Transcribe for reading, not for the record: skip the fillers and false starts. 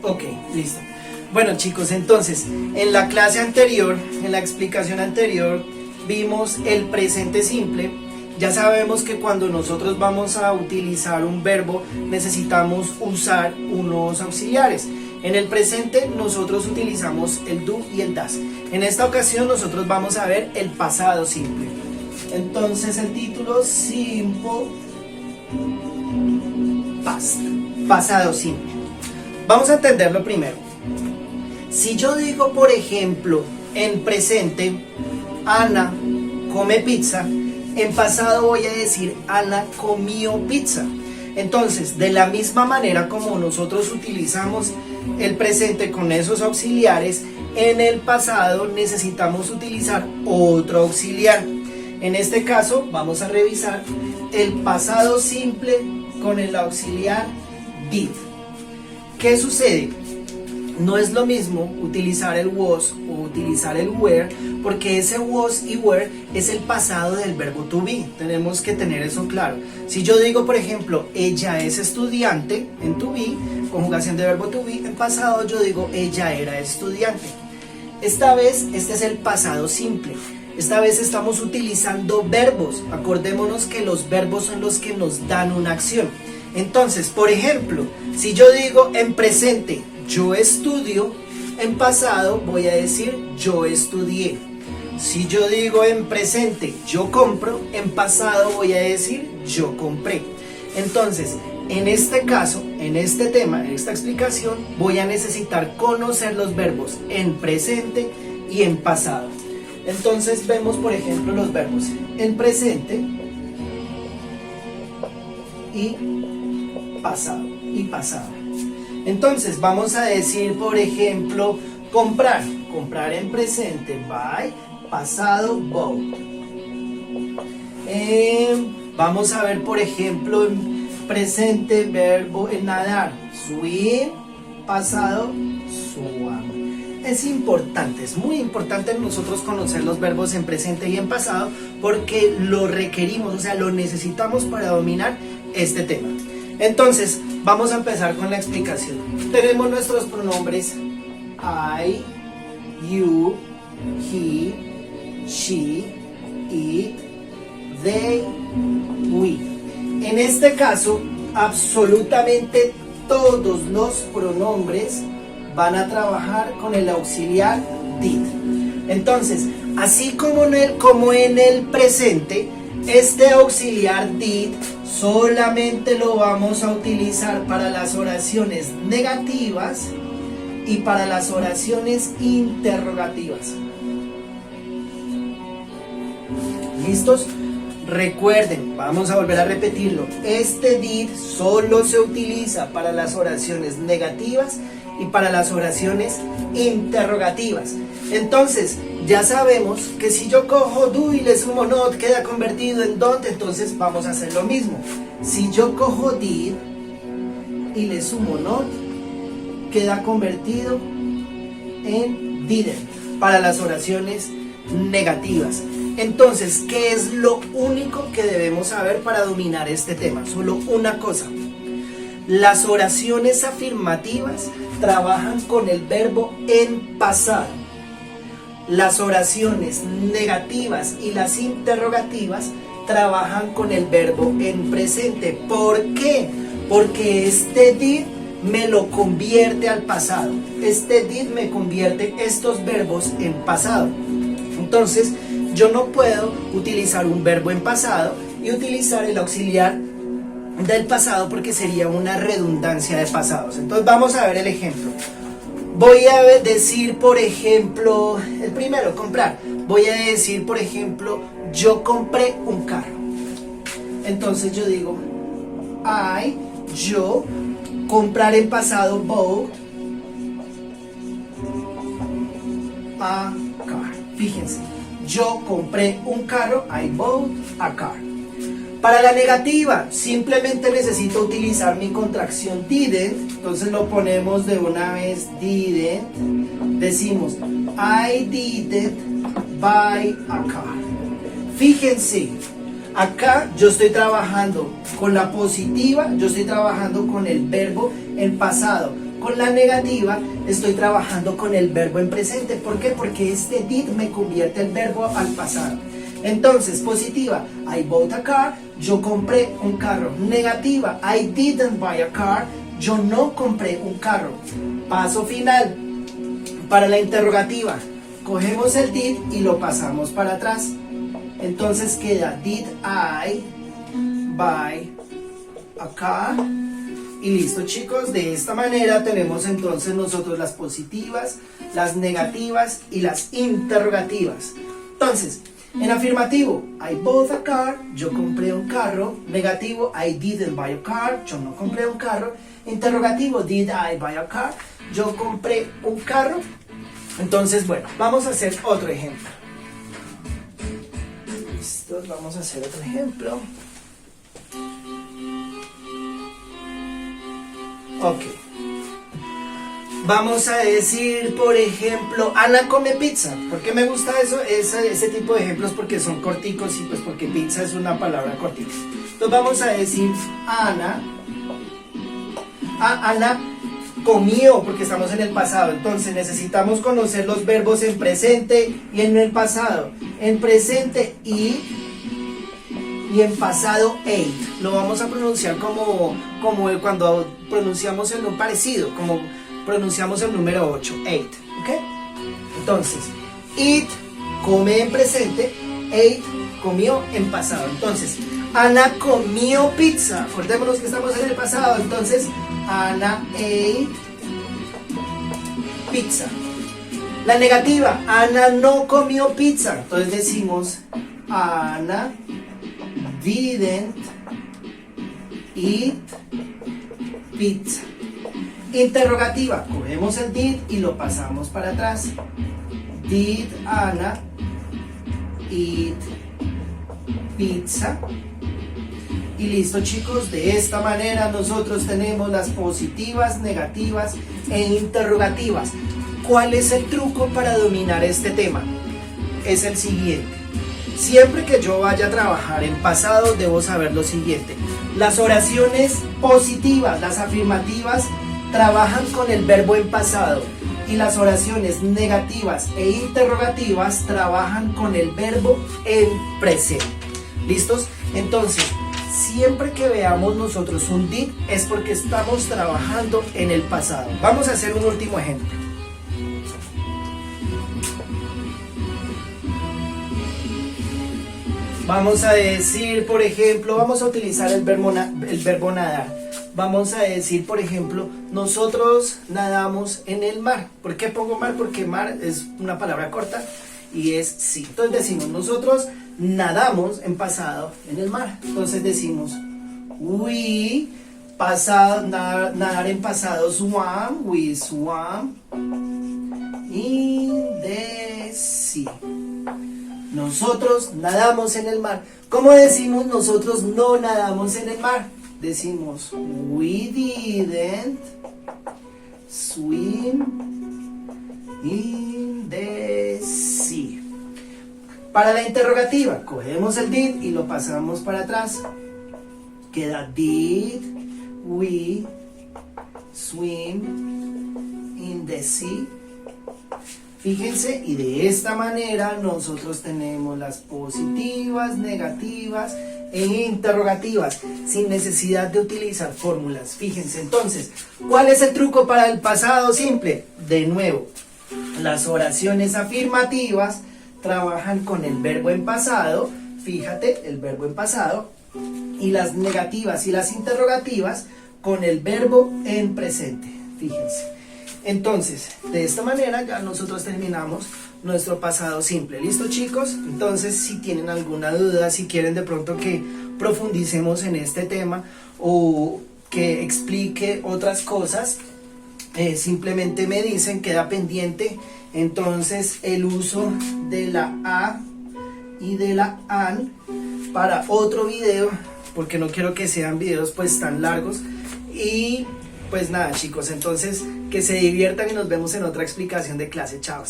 Ok, listo. Bueno chicos, entonces, en la clase anterior, en la explicación anterior, vimos el presente simple. Ya sabemos que cuando nosotros vamos a utilizar un verbo, necesitamos usar unos auxiliares. En el presente nosotros utilizamos el do y el das. En esta ocasión nosotros vamos a ver el pasado simple. Entonces el título, Simple Past, pasado simple. Vamos a entenderlo primero. Si yo digo, por ejemplo, en presente, Ana come pizza, en pasado voy a decir Ana comió pizza. Entonces, de la misma manera como nosotros utilizamos el presente con esos auxiliares, en el pasado necesitamos utilizar otro auxiliar. En este caso, vamos a revisar el pasado simple con el auxiliar did. ¿Qué sucede? No es lo mismo utilizar el was o utilizar el were, porque ese was y were es el pasado del verbo to be. Tenemos que tener eso claro. Si yo digo, por ejemplo, ella es estudiante, en to be, conjugación de verbo to be, en pasado yo digo ella era estudiante. Esta vez, este es el pasado simple. Esta vez estamos utilizando verbos. Acordémonos que los verbos son los que nos dan una acción. Entonces, por ejemplo, si yo digo en presente, yo estudio, en pasado voy a decir yo estudié. Si yo digo en presente, yo compro, en pasado voy a decir yo compré. Entonces, en este caso, en este tema, en esta explicación, voy a necesitar conocer los verbos en presente y en pasado. Entonces vemos, por ejemplo, los verbos en presente y pasado. Entonces vamos a decir, por ejemplo, comprar. Comprar en presente, buy. Pasado, bought. Vamos a ver, por ejemplo, en presente, verbo en nadar. Swim. Pasado, swam. Es importante, es muy importante nosotros conocer los verbos en presente y en pasado, porque lo requerimos, o sea, lo necesitamos para dominar este tema. Entonces, vamos a empezar con la explicación. Tenemos nuestros pronombres I, you, he, she, it, they, we. En este caso, absolutamente todos los pronombres van a trabajar con el auxiliar did. Entonces, así como en el presente, este auxiliar did solamente lo vamos a utilizar para las oraciones negativas y para las oraciones interrogativas. ¿Listos? Recuerden, vamos a volver a repetirlo. Este did solo se utiliza para las oraciones negativas y para las oraciones interrogativas. Entonces, ya sabemos que si yo cojo do y le sumo not, queda convertido en don't. Entonces vamos a hacer lo mismo. Si yo cojo did y le sumo not, queda convertido en didn't para las oraciones negativas. Entonces, ¿qué es lo único que debemos saber para dominar este tema? Solo una cosa. Las oraciones afirmativas trabajan con el verbo en pasado. Las oraciones negativas y las interrogativas trabajan con el verbo en presente. ¿Por qué? Porque este did me lo convierte al pasado. Este did me convierte estos verbos en pasado. Entonces, yo no puedo utilizar un verbo en pasado y utilizar el auxiliar del pasado, porque sería una redundancia de pasados. Entonces vamos a ver el ejemplo. Voy a decir, por ejemplo, el primero, comprar. Voy a decir, por ejemplo, yo compré un carro. Entonces yo digo, yo, comprar en pasado, bought a car. Fíjense, yo compré un carro, I bought a car. Para la negativa, simplemente necesito utilizar mi contracción didn't. Entonces lo ponemos de una vez, didn't. Decimos, I didn't buy a car. Fíjense, acá yo estoy trabajando con la positiva, yo estoy trabajando con el verbo en pasado. Con la negativa estoy trabajando con el verbo en presente. ¿Por qué? Porque este did me convierte el verbo al pasado. Entonces, positiva, I bought a car, yo compré un carro. Negativa, I didn't buy a car, yo no compré un carro. Paso final, para la interrogativa, cogemos el did y lo pasamos para atrás. Entonces queda, did I buy a car? Y listo, chicos, de esta manera tenemos entonces nosotros las positivas, las negativas y las interrogativas. Entonces, en afirmativo, I bought a car, yo compré un carro. Negativo, I didn't buy a car, yo no compré un carro. Interrogativo, did I buy a car, yo compré un carro. Entonces, bueno, vamos a hacer otro ejemplo. Listo, vamos a hacer otro ejemplo. Ok. Vamos a decir, por ejemplo, Ana come pizza. ¿Por qué me gusta eso? Ese tipo de ejemplos porque son corticos y pues porque pizza es una palabra cortica. Entonces vamos a decir Ana comió, porque estamos en el pasado. Entonces necesitamos conocer los verbos en presente y en el pasado. En presente y en pasado ate. Lo vamos a pronunciar como cuando pronunciamos el número parecido, como pronunciamos el número 8, ate, ¿ok? Entonces, eat, come en presente, ate, comió en pasado. Entonces, Ana comió pizza. Acordémonos que estamos en el pasado. Entonces, Ana ate pizza. La negativa, Ana no comió pizza. Entonces decimos, Ana didn't eat pizza. Interrogativa, cogemos el did y lo pasamos para atrás. Did Ana eat pizza? Y listo, chicos, de esta manera nosotros tenemos las positivas, negativas e interrogativas. ¿Cuál es el truco para dominar este tema? Es el siguiente. Siempre que yo vaya a trabajar en pasado, debo saber lo siguiente. Las oraciones positivas, las afirmativas, trabajan con el verbo en pasado. Y las oraciones negativas e interrogativas trabajan con el verbo en presente. ¿Listos? Entonces, siempre que veamos nosotros un did, es porque estamos trabajando en el pasado. Vamos a hacer un último ejemplo. Vamos a decir, por ejemplo, vamos a utilizar el verbo nadar. Vamos a decir, por ejemplo, nosotros nadamos en el mar. ¿Por qué pongo mar? Porque mar es una palabra corta y es sí. Entonces decimos, nosotros nadamos en pasado en el mar. Entonces decimos, we, pasado, nadar en pasado, swam, we swam in the sea. Nosotros nadamos en el mar. ¿Cómo decimos nosotros no nadamos en el mar? Decimos, we didn't swim in the sea. Para la interrogativa, cogemos el did y lo pasamos para atrás. Queda did we swim in the sea. Fíjense, y de esta manera nosotros tenemos las positivas, negativas e interrogativas, sin necesidad de utilizar fórmulas. Fíjense, entonces, ¿cuál es el truco para el pasado simple? De nuevo, las oraciones afirmativas trabajan con el verbo en pasado, fíjate, el verbo en pasado, y las negativas y las interrogativas con el verbo en presente, fíjense. Entonces, de esta manera ya nosotros terminamos nuestro pasado simple. ¿Listo, chicos? Entonces, si tienen alguna duda, si quieren de pronto que profundicemos en este tema o que explique otras cosas, simplemente me dicen, queda pendiente entonces el uso de la a y de la an para otro video, porque no quiero que sean videos pues tan largos. Y pues nada, chicos, entonces que se diviertan y nos vemos en otra explicación de clase. Chao.